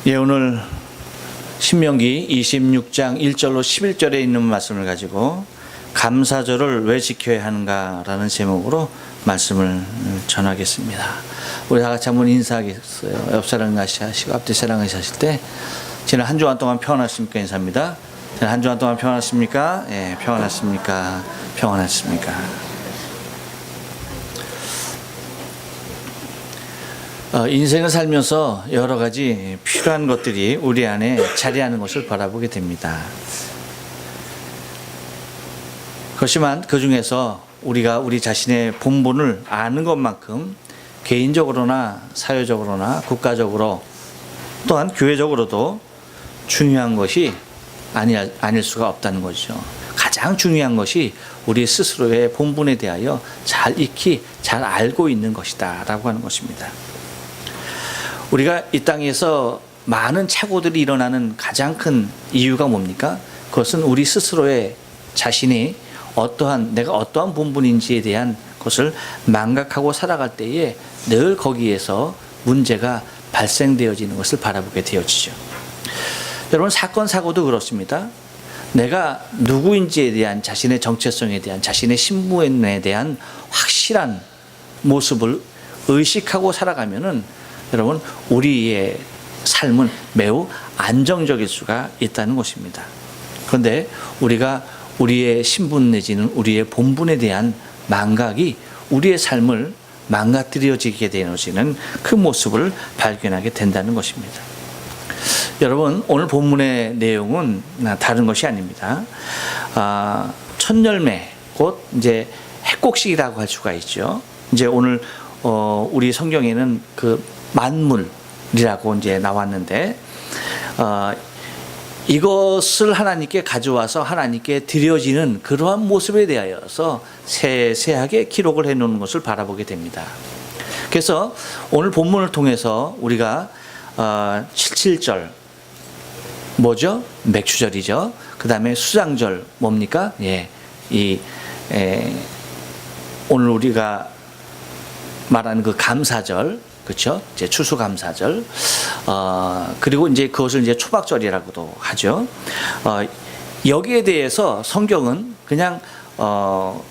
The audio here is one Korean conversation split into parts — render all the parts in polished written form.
예, 오늘 신명기 26장 1절로 11절에 있는 말씀을 가지고 감사절을 왜 지켜야 하는가라는 제목으로 말씀을 전하겠습니다. 우리 다 같이 한번 인사하겠어요. 옆 사람 같이 하시고 앞뒤 사람 같이 하실 때 지난 한 주간 동안 평안하십니까? 인사합니다. 지난 한 주간 동안 평안하십니까? 예, 평안하십니까? 평안하십니까? 인생을 살면서 여러 가지 필요한 것들이 우리 안에 자리하는 것을 바라보게 됩니다. 그렇지만 그 중에서 우리가 우리 자신의 본분을 아는 것만큼 개인적으로나 사회적으로나 국가적으로 또한 교회적으로도 중요한 것이 아닐 수가 없다는 것이죠. 가장 중요한 것이 우리 스스로의 본분에 대하여 잘 익히 잘 알고 있는 것이다 라고 하는 것입니다. 우리가 이 땅에서 많은 착오들이 일어나는 가장 큰 이유가 뭡니까? 그것은 우리 스스로의 자신이 내가 어떠한 본분인지에 대한 것을 망각하고 살아갈 때에 늘 거기에서 문제가 발생되어지는 것을 바라보게 되어지죠. 여러분, 사건 사고도 그렇습니다. 내가 누구인지에 대한 자신의 정체성에 대한 자신의 신분에 대한 확실한 모습을 의식하고 살아가면은 여러분, 우리의 삶은 매우 안정적일 수가 있다는 것입니다. 그런데 우리가 우리의 신분 내지는 우리의 본분에 대한 망각이 우리의 삶을 망가뜨려지게 되어지는 그 모습을 발견하게 된다는 것입니다. 여러분, 오늘 본문의 내용은 다른 것이 아닙니다. 첫 열매, 곧 이제 핵곡식이라고 할 수가 있죠. 이제 오늘 우리 성경에는 그 만물이라고 이제 나왔는데, 이것을 하나님께 가져와서 하나님께 드려지는 그러한 모습에 대하여서 세세하게 기록을 해놓는 것을 바라보게 됩니다. 그래서 오늘 본문을 통해서 우리가 77절 뭐죠? 맥주절이죠. 그 다음에 수장절 뭡니까? 오늘 우리가 말하는 그 감사절, 그렇죠? 이제 추수감사절, 그리고 이제 그것을 이제 초박절이라고도 하죠. 여기에 대해서 성경은 그냥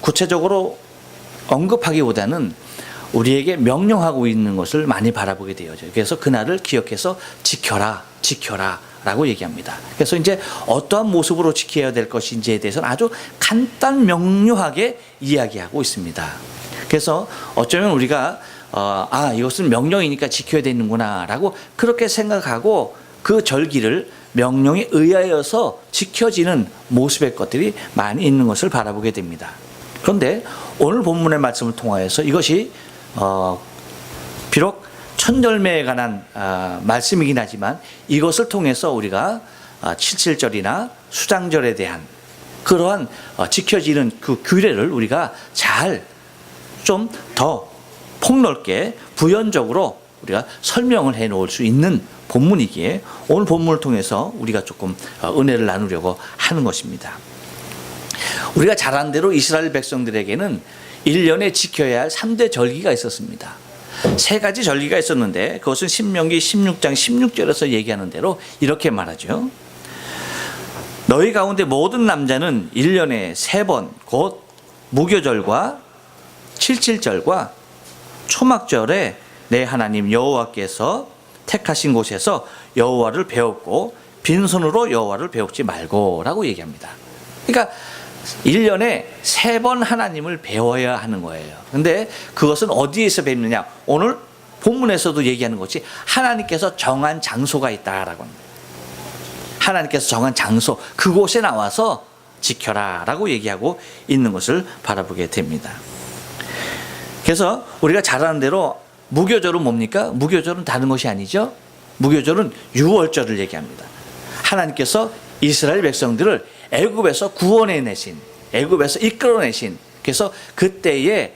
구체적으로 언급하기보다는 우리에게 명령하고 있는 것을 많이 바라보게 되어져요. 그래서 그날을 기억해서 지켜라 라고 얘기합니다. 그래서 이제 어떠한 모습으로 지켜야 될 것인지에 대해서는 아주 간단 명료하게 이야기하고 있습니다. 그래서 어쩌면 우리가 이것은 명령이니까 지켜야 되는구나 라고 그렇게 생각하고 그 절기를 명령에 의하여서 지켜지는 모습의 것들이 많이 있는 것을 바라보게 됩니다. 그런데 오늘 본문의 말씀을 통하여서 이것이 비록 첫 열매에 관한 말씀이긴 하지만 이것을 통해서 우리가 77절이나 수장절에 대한 그러한 지켜지는 그 규례를 우리가 잘 좀 더 폭넓게 부연적으로 우리가 설명을 해 놓을 수 있는 본문이기에 오늘 본문을 통해서 우리가 조금 은혜를 나누려고 하는 것입니다. 우리가 잘 아는 대로 이스라엘 백성들에게는 1년에 지켜야 할 3대 절기가 있었습니다. 3가지 절기가 있었는데 그것은 신명기 16장 16절에서 얘기하는 대로 이렇게 말하죠. 너희 가운데 모든 남자는 1년에 3번 곧 무교절과 77절과 초막절에 내 하나님 여호와께서 택하신 곳에서 여호와를 배웠고 빈손으로 여호와를 배우지 말고 라고 얘기합니다. 그러니까 1년에 3번 하나님을 배워야 하는 거예요. 근데 그것은 어디에서 배우느냐? 오늘 본문에서도 얘기하는 것이 하나님께서 정한 장소가 있다라고 합니다. 하나님께서 정한 장소, 그곳에 나와서 지켜라 라고 얘기하고 있는 것을 바라보게 됩니다. 그래서 우리가 잘 아는 대로 무교절은 뭡니까? 무교절은 다른 것이 아니죠. 무교절은 유월절을 얘기합니다. 하나님께서 이스라엘 백성들을 애굽에서 구원해내신, 애굽에서 이끌어내신, 그래서 그때에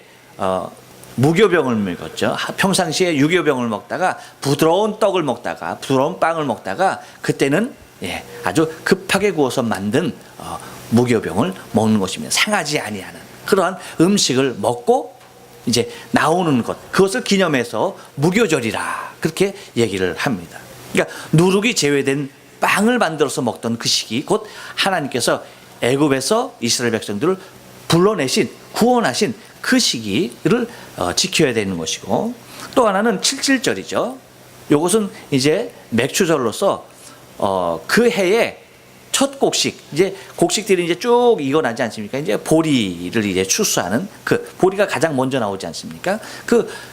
무교병을 먹었죠. 평상시에 유교병을 먹다가 부드러운 떡을 먹다가 부드러운 빵을 먹다가 그때는 아주 급하게 구워서 만든 무교병을 먹는 것입니다. 상하지 아니하는 그러한 음식을 먹고 이제 나오는 것, 그것을 기념해서 무교절이라 그렇게 얘기를 합니다. 그러니까 누룩이 제외된 빵을 만들어서 먹던 그 시기, 곧 하나님께서 애굽에서 이스라엘 백성들을 불러내신, 구원하신 그 시기를 지켜야 되는 것이고, 또 하나는 칠칠절이죠. 이것은 이제 맥추절로서 그 해에 첫 곡식, 이제 곡식들이 이제 쭉 익어나지 않습니까? 이제 보리를 이제 추수하는 그 보리가 가장 먼저 나오지 않습니까?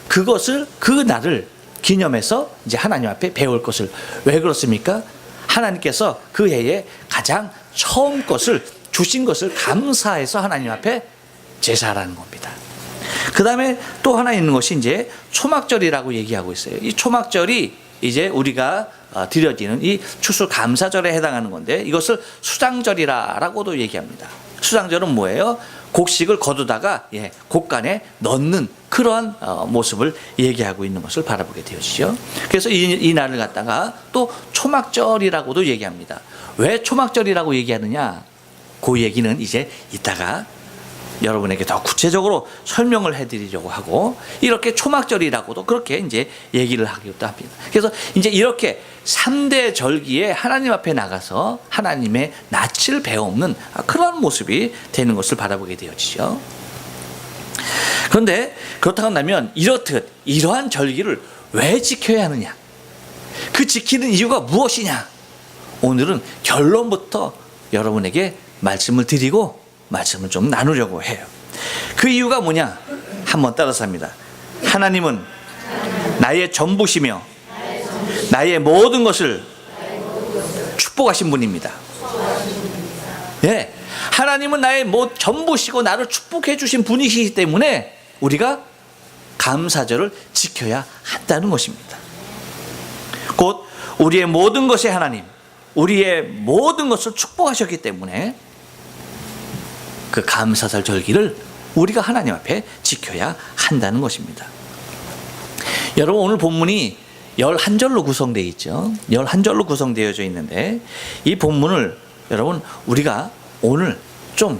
그것을 그 날을 기념해서 이제 하나님 앞에 배울 것을, 왜 그렇습니까? 하나님께서 그 해에 가장 처음 것을 주신 것을 감사해서 하나님 앞에 제사하라는 겁니다. 그 다음에 또 하나 있는 것이 이제 초막절이라고 얘기하고 있어요. 이 초막절이 이제 우리가 드려지는 이 추수 감사절에 해당하는 건데, 이것을 수장절이라고도 얘기합니다. 수장절은 뭐예요? 곡식을 거두다가 곡간에 넣는 그러한 모습을 얘기하고 있는 것을 바라보게 되어지죠. 그래서 이 날을 갖다가 또 초막절이라고도 얘기합니다. 왜 초막절이라고 얘기하느냐? 그 얘기는 이제 이따가 여러분에게 더 구체적으로 설명을 해드리려고 하고, 이렇게 초막절이라고도 그렇게 이제 얘기를 하기도 합니다. 그래서 이제 이렇게 3대 절기에 하나님 앞에 나가서 하나님의 낯을 배우는 그런 모습이 되는 것을 바라보게 되어지죠. 그런데 그렇다고 한다면 이렇듯 이러한 절기를 왜 지켜야 하느냐? 그 지키는 이유가 무엇이냐? 오늘은 결론부터 여러분에게 말씀을 드리고 말씀을 좀 나누려고 해요. 그 이유가 뭐냐? 한번 따라서 합니다. 하나님은 나의 전부시며 나의 모든 것을 축복하신 분입니다. 예, 하나님은 나의 전부시고 나를 축복해 주신 분이시기 때문에 우리가 감사절을 지켜야 한다는 것입니다. 곧 우리의 모든 것에 하나님, 우리의 모든 것을 축복하셨기 때문에 그 감사절 절기를 우리가 하나님 앞에 지켜야 한다는 것입니다. 여러분, 오늘 본문이 11절로 구성되어 있죠. 11절로 구성되어져 있는데, 이 본문을 여러분 우리가 오늘 좀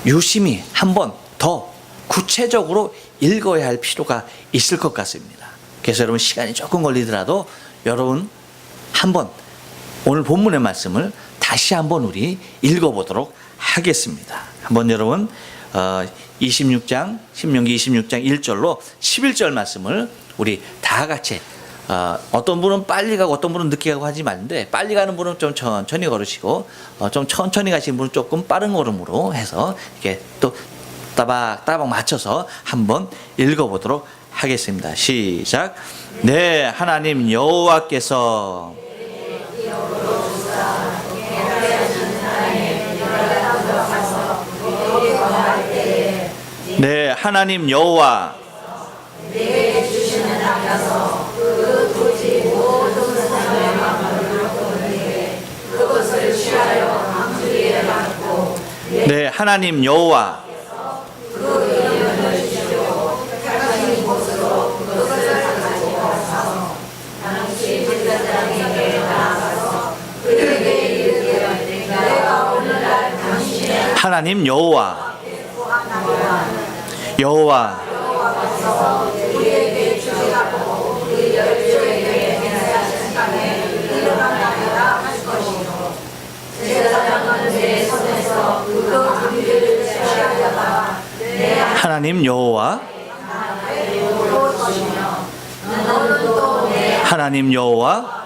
유심히 한번 더 구체적으로 읽어야 할 필요가 있을 것 같습니다. 그래서 여러분, 시간이 조금 걸리더라도 여러분 한번 오늘 본문의 말씀을 다시 한번 우리 읽어보도록 하겠습니다. 한번 여러분 26장 신명기 26장 1절로 11절 말씀을 우리 다 같이, 어떤 분은 빨리 가고 어떤 분은 늦게 가고 하지 말는데, 빨리 가는 분은 좀 천천히 걸으시고 좀 천천히 가시는 분은 조금 빠른 걸음으로 해서 이렇게 또 따박따박 맞춰서 한번 읽어보도록 하겠습니다. 시작. 네, 하나님 여호와께서 네, 하나님 여호와 내게 주시는 땅에서 그 토지 모든 사람의 마음을 얻었는데 그것을 취하여 강주리에 받고, 네, 하나님 여호와 그 이름을 주시고 택하신 곳으로 그것을 가지고 가서 당신 제사장에게 나아가서 그에게 이르기를, 내가 오늘날 당신의 하나님 여호와 여호와께서 우리에게 주시라고 우리 열조에게 맹세하신 땅에 이르러가리라 하실 것이요, 제사장은 내 손에서 그 금비를 취하려다가 하나님 여호와 하나님 여호와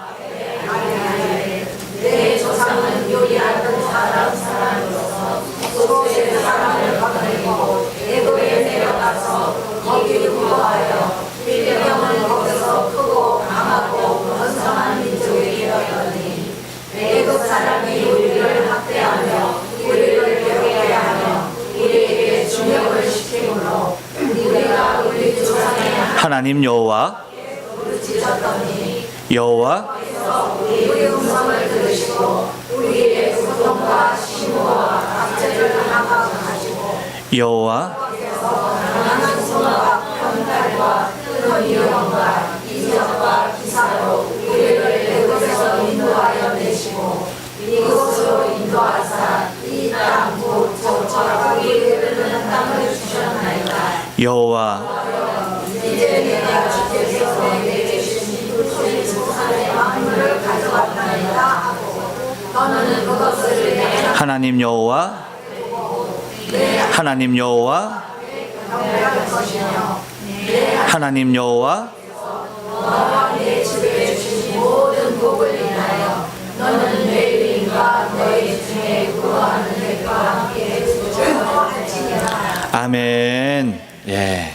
내 조상은 요리하던 사람으로서 속죄 사람을 거느리고 애굽에 내려가서 거기 구하여 일병을 거기서 크고 강하고 번성한 민족에 이르렀더니, 애굽 사람이 우리를 학대하며 우리를 괴롭게 하며 우리에게 중역을 시키므로 우리가 우리 조상의 하나님 여호와 부르짖었더니 여호와께서 우리 음성을 들으시고 우리의 고통과 시무와 박제를 하가하시고, 여호와께서 강한 손과 편달과 큰 영광과 이적과 기사로 우리를 애굽에서 인도하여 내시고 이곳으로 인도하사 이 땅 곧 저와 거기 흐르는 땅을 주셨나이다. 여호와 이제 내가 주께서 내게 주신 우리 조상의 만물을 하나님 여호와 하나님 여호와 하나님 여호와 아멘. 예.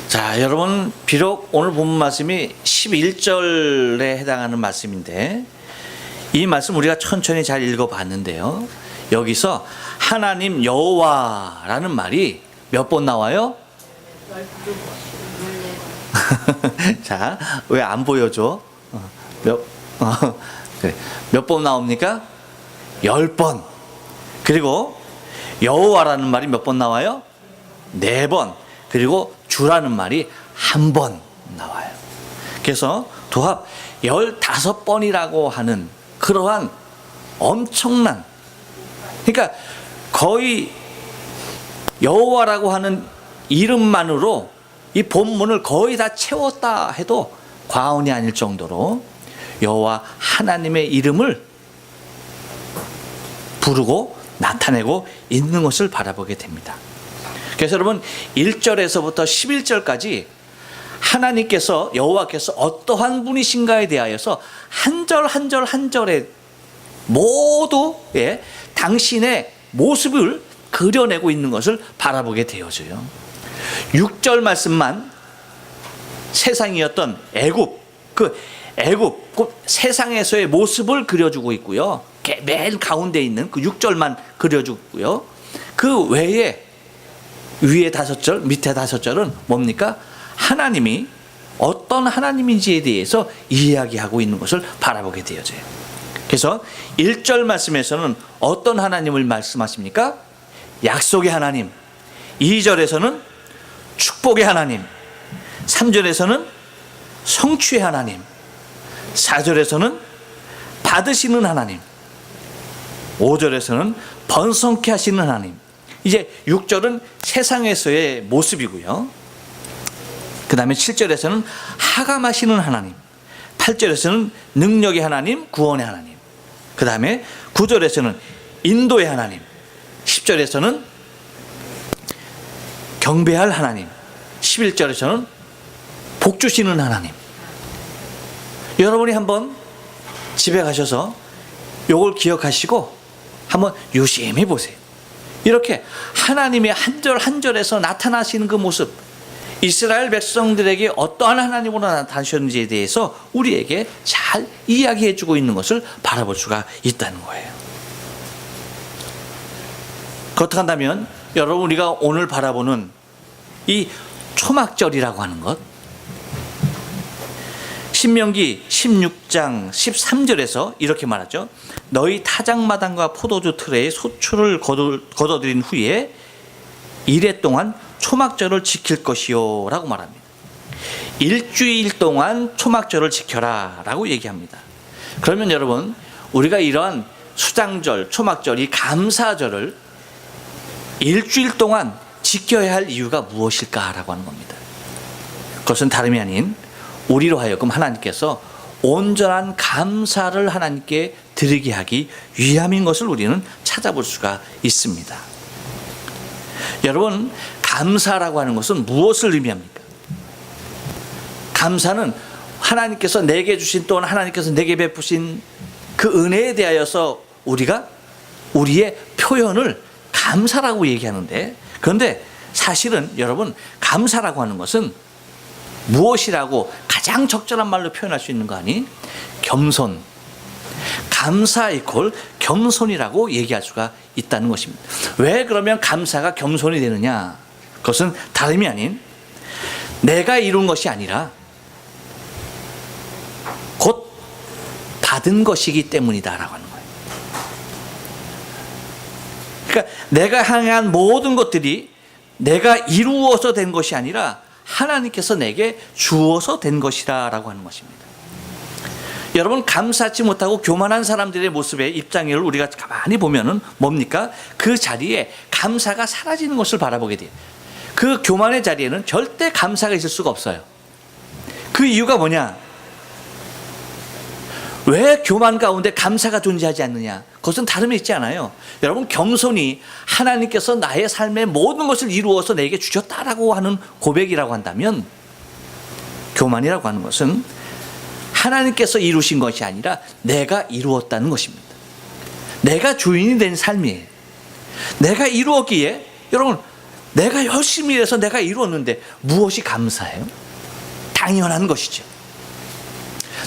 자, 여러분, 비록 오늘 본 말씀이 11절에 해당하는 말씀인데 이 말씀 우리가 천천히 잘 읽어봤는데요. 여기서 하나님 여호와라는 말이 몇 번 나와요? 자, 왜 안 보여줘? 몇 번 나옵니까? 10번. 그리고 여호와라는 말이 몇 번 나와요? 4번. 그리고 주라는 말이 1번 나와요. 그래서 도합 15번이라고 하는 그러한 엄청난, 그러니까 거의 여호와라고 하는 이름만으로 이 본문을 거의 다 채웠다 해도 과언이 아닐 정도로 여호와 하나님의 이름을 부르고 나타내고 있는 것을 바라보게 됩니다. 그래서 여러분 1절에서부터 11절까지 하나님께서 여호와께서 어떠한 분이신가에 대하여서 한 절 한 절 한 절에 모두 당신의 모습을 그려내고 있는 것을 바라보게 되어져요. 6절 말씀만 세상이었던 애굽, 그 세상에서의 모습을 그려주고 있고요. 맨 가운데 있는 그 6절만 그려주고요. 그 외에 위에 5절, 밑에 5절은 뭡니까? 하나님이 어떤 하나님인지에 대해서 이야기하고 있는 것을 바라보게 되어져요. 그래서 1절 말씀에서는 어떤 하나님을 말씀하십니까? 약속의 하나님. 2절에서는 축복의 하나님. 3절에서는 성취의 하나님. 4절에서는 받으시는 하나님. 5절에서는 번성케 하시는 하나님. 이제 6절은 세상에서의 모습이고요. 그 다음에 7절에서는 하감하시는 하나님. 8절에서는 능력의 하나님, 구원의 하나님. 그 다음에 9절에서는 인도의 하나님. 10절에서는 경배할 하나님. 11절에서는 복 주시는 하나님. 여러분이 한번 집에 가셔서 요걸 기억하시고 한번 유심히 보세요. 이렇게 하나님의 한 절 한 절에서 나타나시는 그 모습, 이스라엘 백성들에게 어떠한 하나님으로 나타나셨는지에 대해서 우리에게 잘 이야기해 주고 있는 것을 바라볼 수가 있다는 거예요. 그렇다고 한다면 여러분, 우리가 오늘 바라보는 이 초막절이라고 하는 것, 신명기 16장 13절에서 이렇게 말하죠. 너희 타작마당과 포도주 틀에 소출을 거둬들인 후에 이래 동안 초막절을 지킬 것이요 라고 말합니다. 일주일 동안 초막절을 지켜라 라고 얘기합니다. 그러면 여러분, 우리가 이러한 수장절, 초막절, 이 감사절을 일주일 동안 지켜야 할 이유가 무엇일까 라고 하는 겁니다. 그것은 다름이 아닌 우리로 하여금 하나님께서 온전한 감사를 하나님께 드리게 하기 위함인 것을 우리는 찾아볼 수가 있습니다. 여러분, 감사라고 하는 것은 무엇을 의미합니까? 감사는 하나님께서 내게 주신, 또는 하나님께서 내게 베푸신 그 은혜에 대하여서 우리가 우리의 표현을 감사라고 얘기하는데, 그런데 사실은 여러분, 감사라고 하는 것은 무엇이라고 가장 적절한 말로 표현할 수 있는 거 아니? 겸손. 감사 이퀄 겸손이라고 얘기할 수가 있다는 것입니다. 왜 그러면 감사가 겸손이 되느냐? 그것은 다름이 아닌 내가 이룬 것이 아니라 곧 받은 것이기 때문이다라고 하는 거예요. 그러니까 내가 향한 모든 것들이 내가 이루어서 된 것이 아니라 하나님께서 내게 주어서 된 것이라고 하는 것입니다. 여러분, 감사치 못하고 교만한 사람들의 모습의 입장을 우리가 가만히 보면은 뭡니까? 그 자리에 감사가 사라지는 것을 바라보게 돼요. 그 교만의 자리에는 절대 감사가 있을 수가 없어요. 그 이유가 뭐냐? 왜 교만 가운데 감사가 존재하지 않느냐? 그것은 다름이 있지 않아요. 여러분, 겸손이 하나님께서 나의 삶의 모든 것을 이루어서 내게 주셨다라고 하는 고백이라고 한다면, 교만이라고 하는 것은 하나님께서 이루신 것이 아니라 내가 이루었다는 것입니다. 내가 주인이 된 삶이에요. 내가 이루었기에, 여러분, 내가 열심히 해서 내가 이루었는데 무엇이 감사해요? 당연한 것이죠.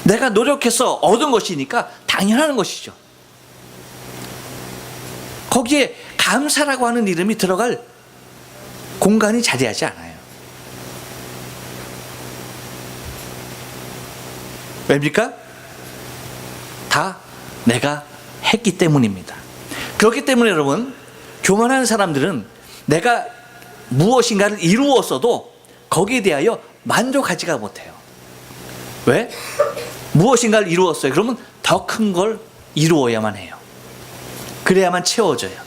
내가 노력해서 얻은 것이니까 당연한 것이죠. 거기에 감사라고 하는 이름이 들어갈 공간이 자리하지 않아요. 왜입니까? 다 내가 했기 때문입니다. 그렇기 때문에 여러분, 교만한 사람들은 내가 무엇인가를 이루었어도 거기에 대하여 만족하지가 못해요. 왜? 무엇인가를 이루었어요. 그러면 더 큰 걸 이루어야만 해요. 그래야만 채워져요.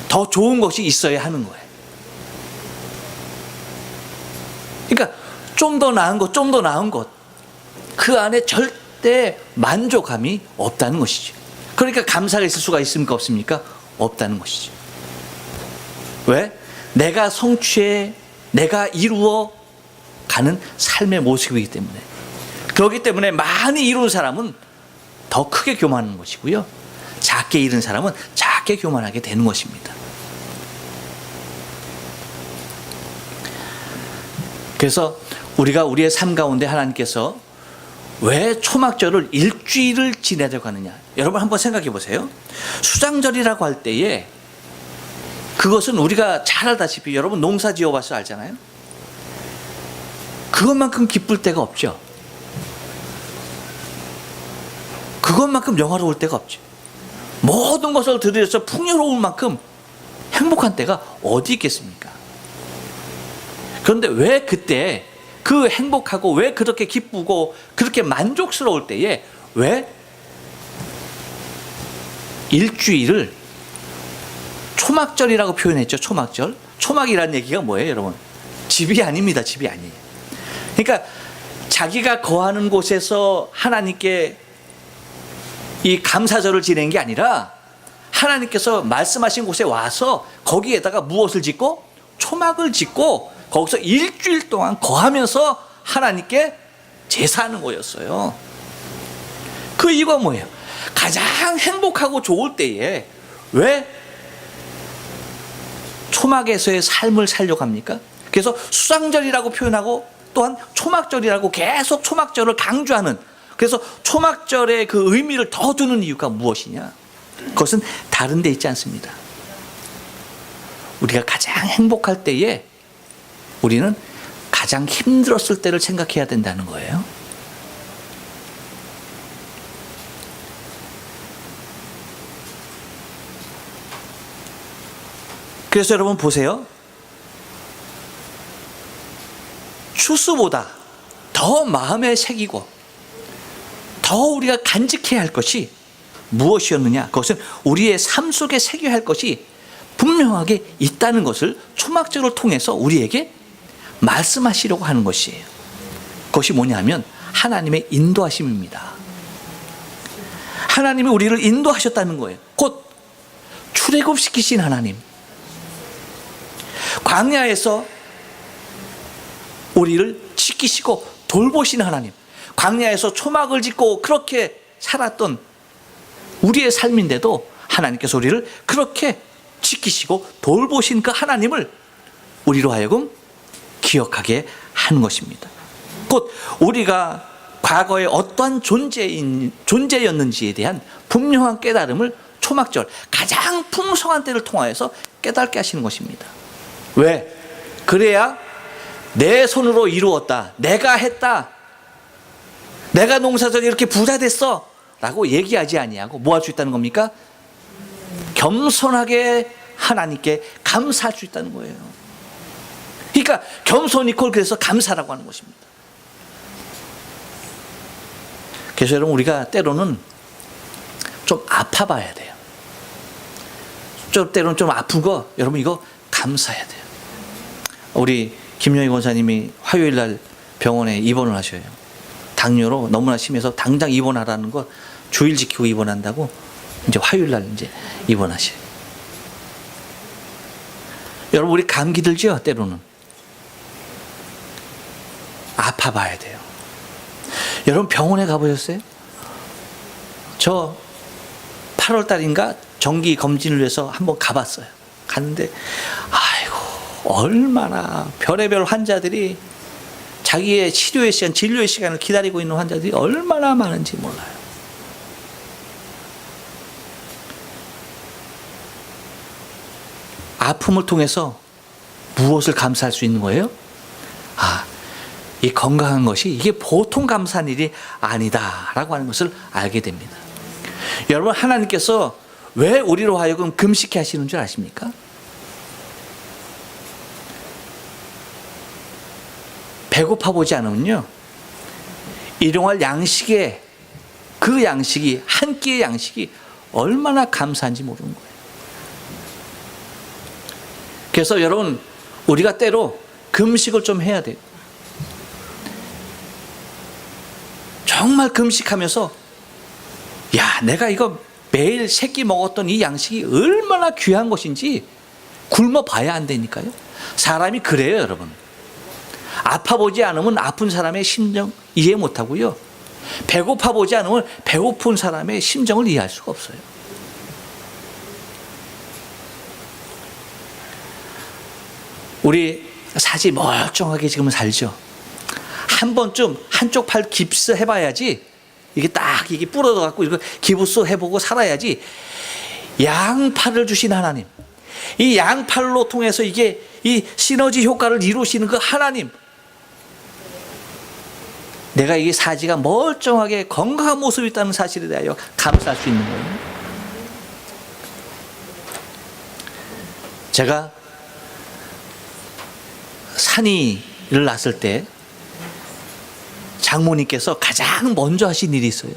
더 좋은 것이 있어야 하는 거예요. 그러니까 좀 더 나은 것, 좀 더 나은 것, 그 안에 절대 만족함이 없다는 것이죠. 그러니까 감사가 있을 수가 있습니까? 없습니까? 없다는 것이죠. 왜? 내가 성취해, 내가 이루어 가는 삶의 모습이기 때문에. 그렇기 때문에 많이 이룬 사람은 더 크게 교만하는 것이고요, 작게 이룬 사람은 작게 교만하게 되는 것입니다. 그래서 우리가 우리의 삶 가운데 하나님께서 왜 초막절을 일주일을 지내려고 하느냐, 여러분 한번 생각해 보세요. 수장절이라고 할 때에 그것은 우리가 잘 알다시피, 여러분 농사 지어봐서 알잖아요. 그것만큼 기쁠 때가 없죠. 그것만큼 영화로울 때가 없죠. 모든 것을 들여서 풍요로울 만큼 행복한 때가 어디 있겠습니까? 그런데 왜 그때 그 행복하고 왜 그렇게 기쁘고 그렇게 만족스러울 때에 왜 일주일을 초막절이라고 표현했죠? 초막절. 초막이라는 얘기가 뭐예요, 여러분? 집이 아닙니다. 집이 아니에요. 그러니까 자기가 거하는 곳에서 하나님께 이 감사절을 지낸 게 아니라 하나님께서 말씀하신 곳에 와서 거기에다가 무엇을 짓고? 초막을 짓고 거기서 일주일 동안 거하면서 하나님께 제사하는 거였어요. 그 이유가 뭐예요? 가장 행복하고 좋을 때에 왜 초막에서의 삶을 살려고 합니까? 그래서 수장절이라고 표현하고 또한 초막절이라고 계속 초막절을 강조하는, 그래서 초막절의 그 의미를 더 두는 이유가 무엇이냐? 그것은 다른 데 있지 않습니다. 우리가 가장 행복할 때에 우리는 가장 힘들었을 때를 생각해야 된다는 거예요. 그래서 여러분 보세요. 추수보다 더 마음에 새기고 더 우리가 간직해야 할 것이 무엇이었느냐? 그것은 우리의 삶 속에 새겨야 할 것이 분명하게 있다는 것을 초막절을 통해서 우리에게 말씀하시려고 하는 것이에요. 그것이 뭐냐면 하나님의 인도하심입니다. 하나님이 우리를 인도하셨다는 거예요. 곧 출애굽시키신 하나님, 광야에서 우리를 지키시고 돌보시는 하나님, 광야에서 초막을 짓고 그렇게 살았던 우리의 삶인데도 하나님께서 우리를 그렇게 지키시고 돌보신 그 하나님을 우리로 하여금 기억하게 하는 것입니다. 곧 우리가 과거에 어떠한 존재였는지에 대한 분명한 깨달음을 초막절, 가장 풍성한 때를 통하여서 깨닫게 하시는 것입니다. 왜? 그래야 내 손으로 이루었다, 내가 했다, 내가 농사져서 이렇게 부자 됐어 라고 얘기하지 아니하고 뭐 할 수 있다는 겁니까? 겸손하게 하나님께 감사할 수 있다는 거예요. 그러니까 겸손이 콜, 그래서 감사라고 하는 것입니다. 그래서 여러분 우리가 때로는 좀 아파봐야 돼요. 때로는 좀 아픈 거, 여러분 이거 감사해야 돼요. 우리 김영희 권사님이 화요일 날 병원에 입원을 하셔요. 당뇨로 너무나 심해서 당장 입원하라는 거 주일 지키고 입원한다고 이제 화요일 날 이제 입원하셔요. 여러분 우리 감기 들죠? 때로는 아파봐야 돼요. 여러분 병원에 가보셨어요? 저 8월 달인가 정기 검진을 위해서 한번 가봤어요. 갔는데 아이고 얼마나 별의별 환자들이 자기의 치료의 시간, 진료의 시간을 기다리고 있는 환자들이 얼마나 많은지 몰라요. 아픔을 통해서 무엇을 감사할 수 있는 거예요? 이 건강한 것이 이게 보통 감사한 일이 아니다라고 하는 것을 알게 됩니다. 여러분 하나님께서 왜 우리로 하여금 금식케 하시는 줄 아십니까? 배고파 보지 않으면요 일용할 양식에 그 양식이 한 끼의 양식이 얼마나 감사한지 모르는 거예요. 그래서 여러분 우리가 때로 금식을 좀 해야 돼요. 정말 금식하면서 야 내가 이거 매일 세끼 먹었던 이 양식이 얼마나 귀한 것인지 굶어 봐야 안 되니까요. 사람이 그래요 여러분. 아파 보지 않으면 아픈 사람의 심정 이해 못하고요. 배고파 보지 않으면 배고픈 사람의 심정을 이해할 수가 없어요. 우리 사지 멀쩡하게 지금은 살죠. 한 번쯤 한쪽 팔 깁스 해봐야지 이게 딱 이게 부러져 갖고 이거 기부스 해보고 살아야지. 양팔을 주신 하나님, 이 양팔로 통해서 이게 이 시너지 효과를 이루시는 그 하나님, 내가 이게 사지가 멀쩡하게 건강한 모습이 있다는 사실에 대하여 감사할 수 있는 거예요. 제가 산이를 낳았을 때 장모님께서 가장 먼저 하신 일이 있어요.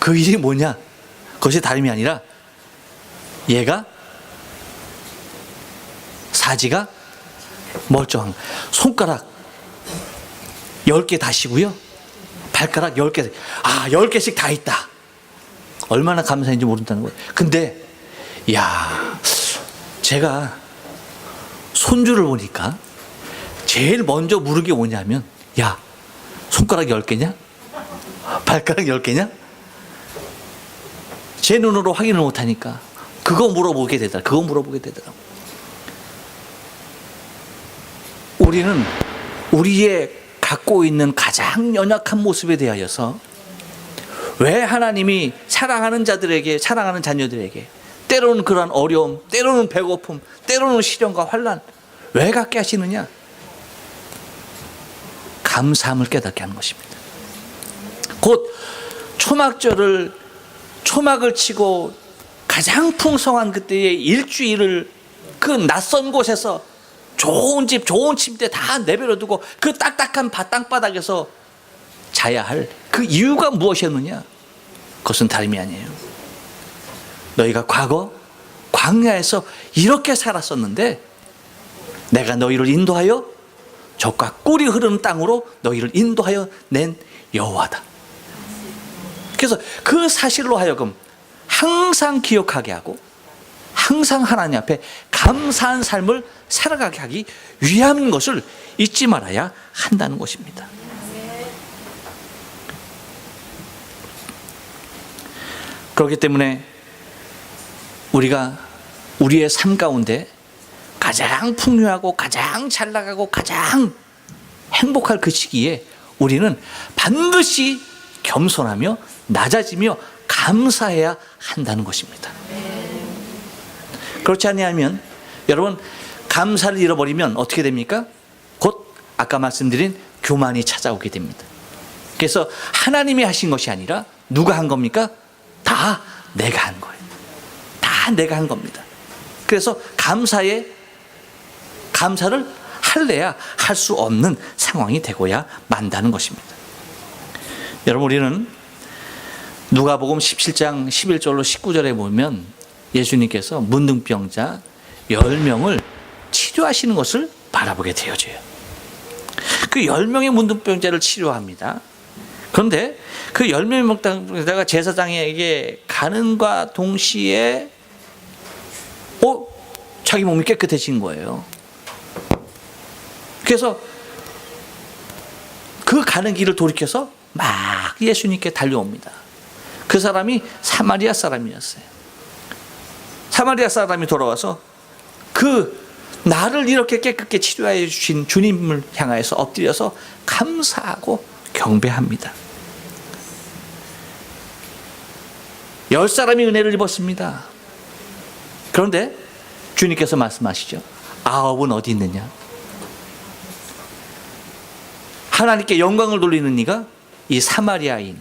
그 일이 뭐냐? 그것이 다름이 아니라 얘가 사지가 멀쩡한 손가락 10개 다시고요. 발가락 10개. 10개씩 다 있다. 얼마나 감사한지 모른다는 거예요. 근데 야, 제가 손주를 보니까 제일 먼저 물은 게 뭐냐면 야, 손가락 10개냐? 발가락 10개냐? 제 눈으로 확인을 못하니까 그거 물어보게 되더라고. 우리는 우리의 갖고 있는 가장 연약한 모습에 대하여서 왜 하나님이 사랑하는 자들에게, 사랑하는 자녀들에게 때로는 그러한 어려움, 때로는 배고픔, 때로는 시련과 환난 왜 갖게 하시느냐? 감사함을 깨닫게 하는 것입니다. 곧 초막을 치고 가장 풍성한 그때의 일주일을 그 낯선 곳에서 좋은 집, 좋은 침대 다 내버려 두고 그 딱딱한 땅바닥에서 자야 할 그 이유가 무엇이었느냐? 그것은 다름이 아니에요. 너희가 과거 광야에서 이렇게 살았었는데 내가 너희를 인도하여 젖과 꿀이 흐르는 땅으로 너희를 인도하여 낸 여호와다. 그래서 그 사실로 하여금 항상 기억하게 하고 항상 하나님 앞에 감사한 삶을 살아가게 하기 위함인 것을 잊지 말아야 한다는 것입니다. 그렇기 때문에 우리가 우리의 삶 가운데 가장 풍요하고 가장 잘 나가고 가장 행복할 그 시기에 우리는 반드시 겸손하며 낮아지며 감사해야 한다는 것입니다. 그렇지 아니하면 여러분 감사를 잃어버리면 어떻게 됩니까? 곧 아까 말씀드린 교만이 찾아오게 됩니다. 그래서 하나님이 하신 것이 아니라 누가 한 겁니까? 다 내가 한 거예요. 다 내가 한 겁니다. 그래서 감사를 할래야 할 수 없는 상황이 되고야 만다는 것입니다. 여러분 우리는 누가복음 17장 11절로 19절에 보면 예수님께서 문둥병자 10명을 치료하시는 것을 바라보게 되어져요. 그 10명의 문둥병자를 치료합니다. 그런데 그 10명의 문둥병자가 제사장에게 가는과 동시에 자기 몸이 깨끗해진 거예요. 그래서 그 가는 길을 돌이켜서 막 예수님께 달려옵니다. 그 사람이 사마리아 사람이었어요. 사마리아 사람이 돌아와서 나를 이렇게 깨끗게 치료해 주신 주님을 향하여서 엎드려서 감사하고 경배합니다. 10사람이 은혜를 입었습니다. 그런데 주님께서 말씀하시죠. 9은 어디 있느냐? 하나님께 영광을 돌리는 이가 이 사마리아인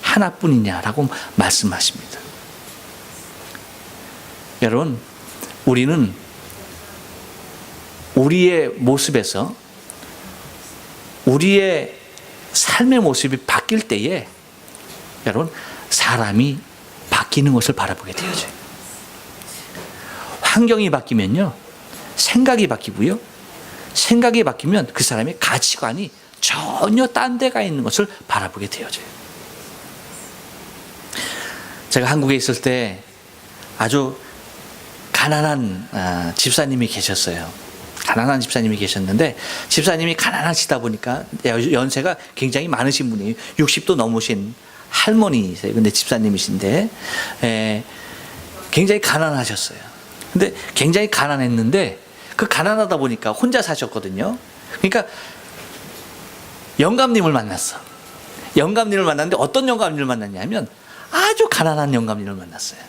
하나뿐이냐라고 말씀하십니다. 여러분, 우리는 우리의 모습에서 우리의 삶의 모습이 바뀔 때에 여러분, 사람이 바뀌는 것을 바라보게 되어져요. 환경이 바뀌면요, 생각이 바뀌고요, 생각이 바뀌면 그 사람의 가치관이 전혀 딴 데가 있는 것을 바라보게 되어져요. 제가 한국에 있을 때 아주 가난한 집사님이 계셨어요. 가난한 집사님이 계셨는데, 집사님이 가난하시다 보니까 연세가 굉장히 많으신 분이에요. 60도 넘으신 할머니이세요. 근데 집사님이신데 굉장히 가난하셨어요. 근데 굉장히 가난했는데 그 가난하다 보니까 혼자 사셨거든요. 그러니까 영감님을 만났어. 영감님을 만났는데 어떤 영감님을 만났냐면 아주 가난한 영감님을 만났어요.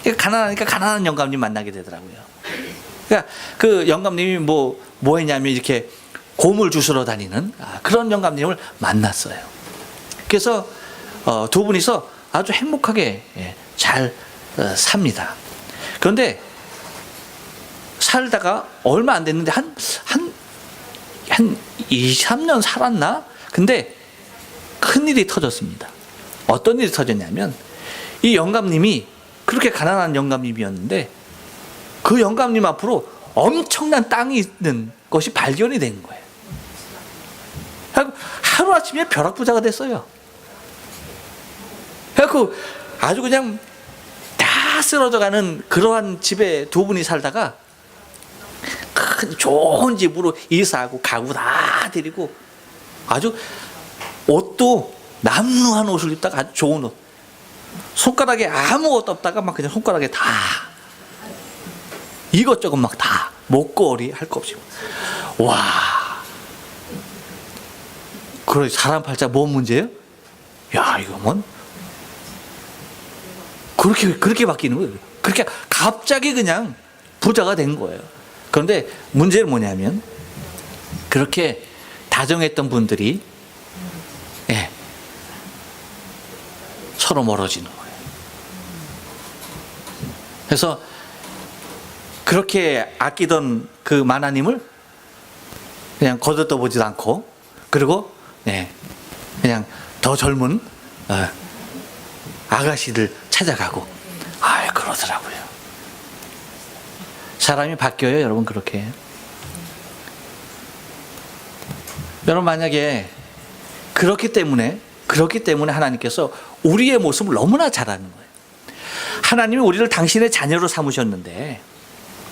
그러니까 가난하니까 가난한 영감님 만나게 되더라고요. 그러니까 그 영감님이 뭐 했냐면 이렇게 곰을 주스러 다니는 그런 영감님을 만났어요. 그래서 두 분이서 아주 행복하게 잘 삽니다. 그런데 살다가 얼마 안 됐는데 한 2, 3년 살았나? 근데 큰일이 터졌습니다. 어떤 일이 터졌냐면 이 영감님이 그렇게 가난한 영감님이었는데 그 영감님 앞으로 엄청난 땅이 있는 것이 발견이 된 거예요. 하루아침에 벼락부자가 됐어요. 그래서 아주 그냥 다 쓰러져가는 그러한 집에 두 분이 살다가 큰 좋은 집으로 이사하고 가구 다 데리고 아주 옷도 남루한 옷을 입다가 아주 좋은 옷, 손가락에 아무것도 없다가 막 그냥 손가락에 다 이것저것 막 다 목걸이 할 거 없이, 와, 그래 사람 팔자 뭔 문제예요? 야, 이거 뭔 그렇게 바뀌는 거예요. 그렇게 갑자기 그냥 부자가 된 거예요. 그런데 문제는 뭐냐면 그렇게 다정했던 분들이 서로 멀어지는 거예요. 그래서 그렇게 아끼던 그 마나님을 그냥 거들떠보지도 않고, 그리고 그냥 더 젊은 아가씨들 찾아가고 그러더라고요. 사람이 바뀌어요, 여러분. 그렇게 여러분, 만약에 그렇기 때문에 하나님께서 우리의 모습을 너무나 잘 아는 거예요. 하나님이 우리를 당신의 자녀로 삼으셨는데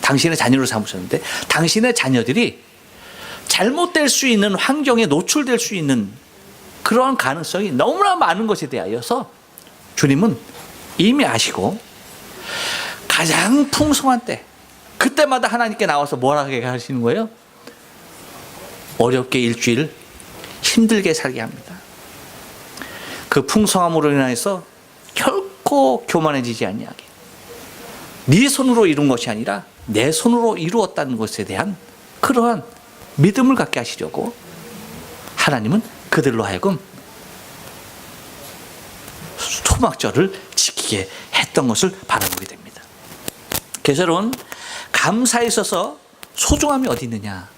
당신의 자녀들이 잘못될 수 있는 환경에 노출될 수 있는 그러한 가능성이 너무나 많은 것에 대하여서 주님은 이미 아시고 가장 풍성한 때, 그때마다 하나님께 나와서 뭐라고 하시는 거예요? 어렵게 일주일 힘들게 살게 합니다. 그 풍성함으로 인해서 결코 교만해지지 아니하게, 네 손으로 이룬 것이 아니라 내 손으로 이루었다는 것에 대한 그러한 믿음을 갖게 하시려고 하나님은 그들로 하여금 토막절을 지키게 했던 것을 바라보게 됩니다. 그래서 여러분, 감사에 있어서 소중함이 어디 있느냐?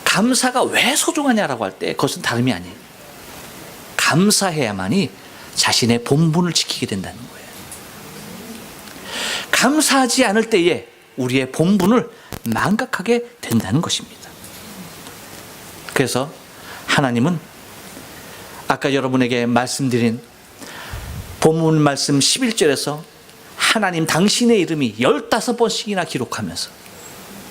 감사가 왜 소중하냐라고 할 때 그것은 다름이 아니에요. 감사해야만이 자신의 본분을 지키게 된다는 거예요. 감사하지 않을 때에 우리의 본분을 망각하게 된다는 것입니다. 그래서 하나님은 아까 여러분에게 말씀드린 본문 말씀 11절에서 하나님 당신의 이름이 15번씩이나 기록하면서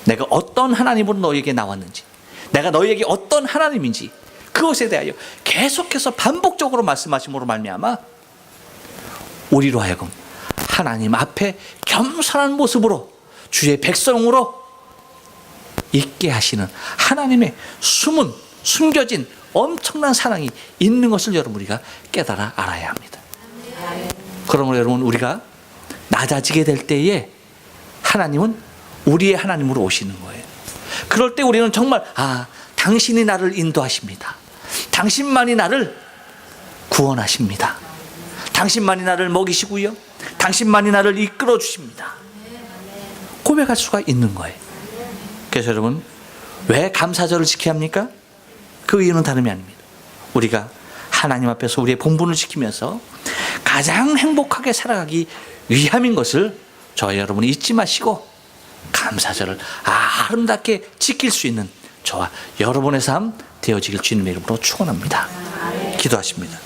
내가 어떤 하나님으로 너에게 나왔는지, 내가 너에게 어떤 하나님인지 그것에 대하여 계속해서 반복적으로 말씀하심으로 말미암아 우리로 하여금 하나님 앞에 겸손한 모습으로 주의 백성으로 있게 하시는 하나님의 숨겨진 엄청난 사랑이 있는 것을 여러분 우리가 깨달아 알아야 합니다. 그러므로 여러분 우리가 낮아지게 될 때에 하나님은 우리의 하나님으로 오시는 거예요. 그럴 때 우리는 정말 당신이 나를 인도하십니다. 당신만이 나를 구원하십니다. 당신만이 나를 먹이시고요, 당신만이 나를 이끌어 주십니다. 고백할 수가 있는 거예요. 그래서 여러분 왜 감사절을 지켜야 합니까? 그 이유는 다름이 아닙니다. 우리가 하나님 앞에서 우리의 본분을 지키면서 가장 행복하게 살아가기 위함인 것을 저와 여러분이 잊지 마시고 감사절을 아름답게 지킬 수 있는 저와 여러분의 삶 되어지길 주님의 이름으로 축원합니다. 기도하십니다.